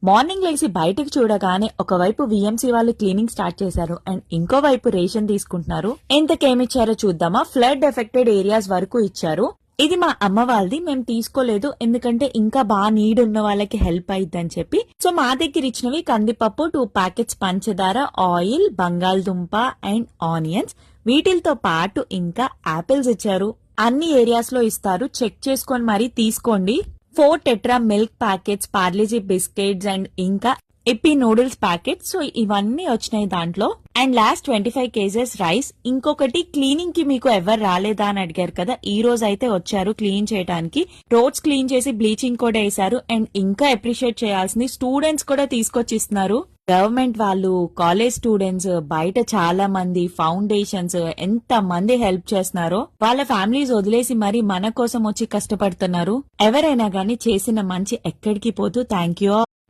Morning లేసి బయటకు చూడగానే ఒకవైపు విఎంసీ వాళ్ళు క్లీనింగ్ స్టార్ట్ చేశారు అండ్ ఇంకోవైపు రేషన్ తీసుకుంటున్నారు. ఎంతకేమిచ్చారో చూద్దామా. ఫ్లడ్ ఎఫెక్టెడ్ ఏరియాస్ వరకు ఇచ్చారు. ఇది మా అమ్మ వాళ్ళది, మేము తీసుకోలేదు ఎందుకంటే ఇంకా బాగా నీడ్ ఉన్న వాళ్ళకి హెల్ప్ అయిద్దని చెప్పి. సో మా దగ్గర ఇచ్చినవి కందిపప్పు, 2 ప్యాకెట్స్ పంచదార, ఆయిల్, బంగాళదుంప అండ్ ఆనియన్స్. వీటితో పాటు ఇంకా ఆపిల్స్ ఇచ్చారు. అన్ని ఏరియాస్ లో ఇస్తారు, చెక్ చేసుకొని మరీ తీసుకోండి. 4 tetra milk packets, Parle-G biscuits and ఇంకా ఎప్పీ నూడిల్స్ ప్యాకెట్. సో ఇవన్నీ వచ్చినాయి దాంట్లో. And last 25 kgs rice. ఇంకొకటి, క్లీనింగ్ కి మీకు ఎవరు రాలేదా అని అడిగారు కదా, ఈ రోజు అయితే వచ్చారు క్లీన్ చేయడానికి. రోడ్స్ క్లీన్ చేసి బ్లీచింగ్ కూడా వేశారు. అండ్ ఇంకా అప్రిషియేట్ చేయాల్సింది, స్టూడెంట్స్ కూడా తీసుకొచ్చి ఇస్తున్నారు. గవర్నమెంట్ వాళ్ళు, కాలేజ్ స్టూడెంట్స్, బయట చాలా మంది ఫౌండేషన్స్ ఎంత మంది హెల్ప్ చేస్తున్నారో. వాళ్ళ ఫ్యామిలీస్ వదిలేసి మరి మన కోసం వచ్చి కష్టపడుతున్నారు. ఎవరైనా గానీ చేసిన మంచి ఎక్కడికి పోతూ థ్యాంక్ యూ.